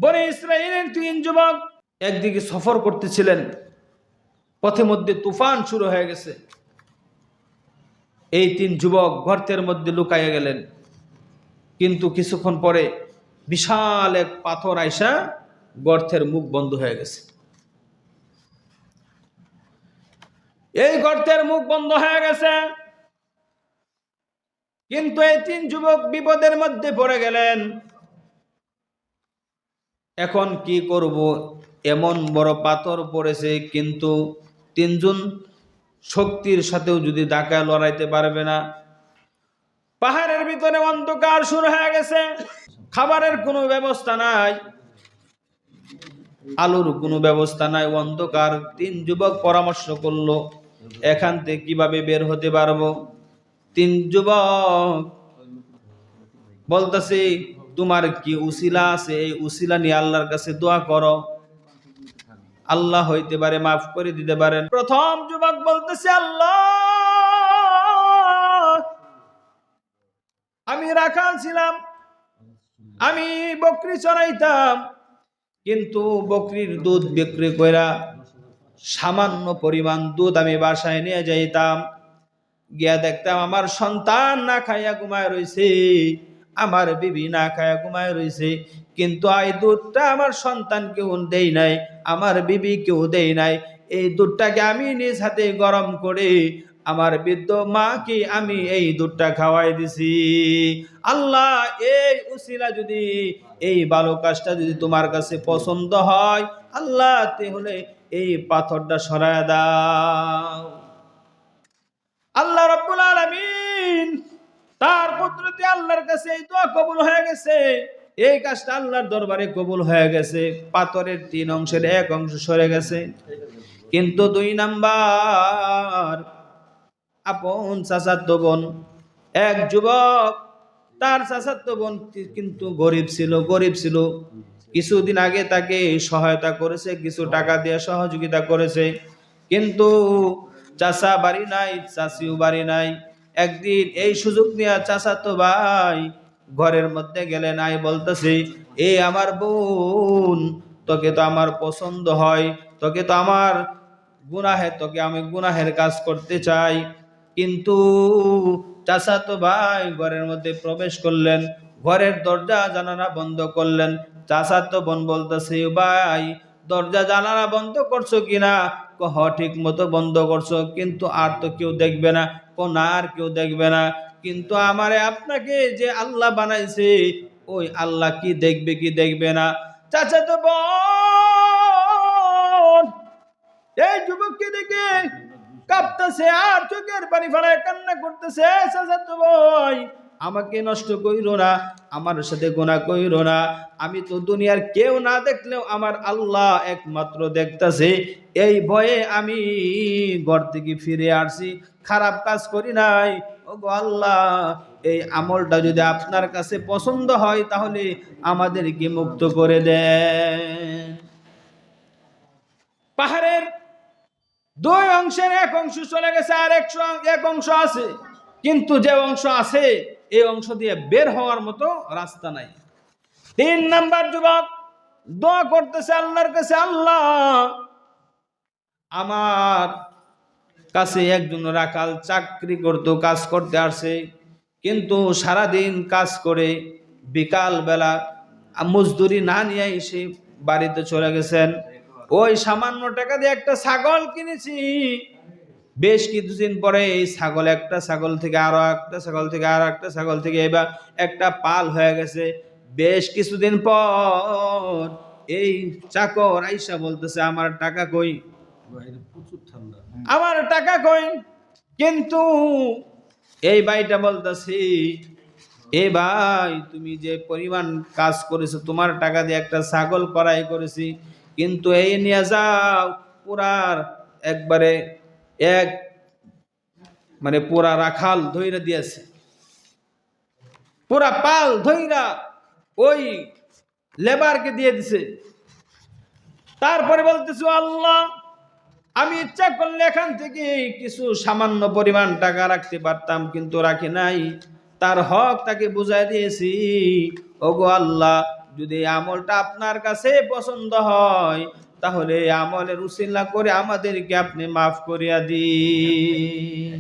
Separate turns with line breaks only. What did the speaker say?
বনে ইসরাইলের 3 যুবক একদিকে সফর করতেছিলেন, পথে মধ্যে তুফান শুরু হয়ে গেছে। এই 3 যুবক গর্তের মধ্যে লুকাইয়া গেলেন, কিন্তু কিছুক্ষণ পরে বিশাল এক পাথর আইসা গর্তের মুখ বন্ধ হয়ে গেছে। এই গর্তের মুখ বন্ধ হয়ে গেছে, কিন্তু এই 3 যুবক বিপদের মধ্যে পড়ে গেলেন। এখন কি করব? এমন বড় পাথর পড়েছে, কিন্তু 3 জন শক্তির সাথেও যদি ডাকায় লড়াইতে পারবে না। পাহাড়ের ভিতরে অন্ধকার শুরু হয়ে গেছে, খাবারের কোনো ব্যবস্থা নাই, আলোর কোনো ব্যবস্থা নাই, অন্ধকার। 3 যুবক পরামর্শ করলো এখান থেকে কিভাবে বের হতে পারবো। 3 যুবক বলতেছে, তোমার কি উসিলা আছে? এই উসিলা নিয়ে আল্লাহর কাছে দোয়া করো, আল্লাহ হইতে পারে মাফ করে দিতে পারেন। প্রথম যুবক বলতেছে, আল্লাহ, আমি রাখাল ছিলাম, আমি বকরি চড়াইতাম, কিন্তু বকরির দুধ বিক্রি কইরা সামান্য পরিমাণ দুধ আমি বাসায় নিয়ে যাইতাম, গিয়া দেখতাম আমার সন্তান না খাইয়া ঘুমায় রইছে, আমার বিবি না খাইয়া ঘুমায় রইছে, কিন্তু এই দুধটা আমার সন্তান কেউ দেই নাই, আমার বিবি কেউ দেই নাই। এই দুধটাকে আমি নিজ হাতে গরম করে আমার বৃদ্ধ মাকে আমি এই দুধটা খাওয়াই দিছি। আল্লাহ, এই উসিলা যদি, এই ভালো কাজটা যদি তোমার কাছে পছন্দ হয়, আল্লাহ তাহলে এই পাথরটা সরায় দাও। আল্লাহ রাব্বুল আলামিন তার কুদরতে আল্লাহর কাছে এই দোয়া কবুল হয়ে গেছে। এই কাজটা আল্লাহর দরবারে কবুল হয়ে গেছে। পাথরের 3 অংশের 1 অংশ সরে গেছে, কিন্তু 2 নাম্বার আপন চাচাতো বোন, এক যুবক, তার চাচাতো বোন কিন্তু গরিব ছিল। কিছুদিন আগে তাকে সহায়তা করেছে, কিছু টাকা দিয়ে সহযোগিতা করেছে, কিন্তু চাচা বাড়ি নাই, চাচিও বাড়ি নাই। একদিন এই সুযোগ নিয়ে চাচাতো ভাই ঘরের মধ্যে গেলেন, আই বলতেছে, এ আমার বোন, তোকে তো আমার পছন্দ হয়, তোকে তো আমার তোকে আমি গুনাহের কাজ করতে চাই। কিন্তু চাচাতো ভাই ঘরের মধ্যে প্রবেশ করলেন, ঘরের দরজা জানালা বন্ধ করলেন। চাচাতো বোন বলতেছে, ভাই দরজা জানালা বন্ধ করছো কিনা? হ, ঠিক মতো বন্ধ করছো, কিন্তু আর তো কেউ দেখবে না। না, আর কেউ দেখবে না, কিন্তু আমারে আপনাকে যে আল্লাহ বানাইছে, ওই আল্লাহ কি দেখবে কি দেখবে না? চাচাতো বোন এই যুবককে দেখে কাঁপতেছে আর চোখের পানি ফেলায় কান্না করতেছে, চাচাতো ভাই আমাকে নষ্ট কইরো না, আমার সাথে গুনাহ কইরো না, আমি তো দুনিয়ার কেউ না দেখলেও আমার আল্লাহ একমাত্র দেখতেছে, এই ভয়ে আমি ঘর থেকে ফিরে আসছি, খারাপ কাজ করি নাই। ওগো আল্লাহ, এই আমলটা যদি আপনার কাছে পছন্দ হয় তাহলে আমাদেরকে মুক্ত করে দেন। পাহাড়ের 2 অংশের 1 অংশ চলে গেছে, আর 1 অংশ আছে, কিন্তু যে অংশ আছে এই অংশ দিয়ে বের হওয়ার মতো রাস্তা নাই। 3 নাম্বার যুবক দোয়া করতেছে আল্লাহর কাছে, আল্লাহ, আমার কাছে একজন রাখাল চাকরি করতে, কাজ করতে আসে, কিন্তু সারাদিন কাজ করে বিকাল বেলা মজদুরি না নিয়ে এসে বাড়িতে চলে গেছেন। ওই সামান্য টাকা দিয়ে একটা ছাগল কিনেছি, বেশ কিছুদিন পরে এই ছাগল, একটা ছাগল থেকে আরো একটা ছাগল থেকে আরো একটা ছাগল থেকে এবার একটা পাল হয়ে গেছে। বেশ কিছুদিন পর এই চাকর আইসা বলতেছে, আমার টাকা কই, আমার টাকা কই? কিন্তু এই ভাইটা বলতেছি, এ ভাই, তুমি যে পরিমাণ কাজ করেছো, তোমার টাকা দিয়ে একটা ছাগল ক্রয় করেছি, কিন্তু এই নিয়ে যাও, পুরার একবারে এক মানে পুরা রাখাল ধইরা দিয়েছে, পুরা পাল ধইরা ওই লেবারকে দিয়ে দিছে। তারপরে বলতেছো, আল্লাহ, আমি ইচ্ছা করলে এখান থেকে কিছু সামান্য পরিমাণ টাকা রাখতে পারতাম, কিন্তু রাখি নাই, তার হক তাকে বুঝাই দিয়েছি। ওগো আল্লাহ, যদি এই আমলটা আপনার কাছে পছন্দ হয় তাহলে এই আমলের উসিলা করে আমাদেরকে আপনি মাফ করিয়া দিন।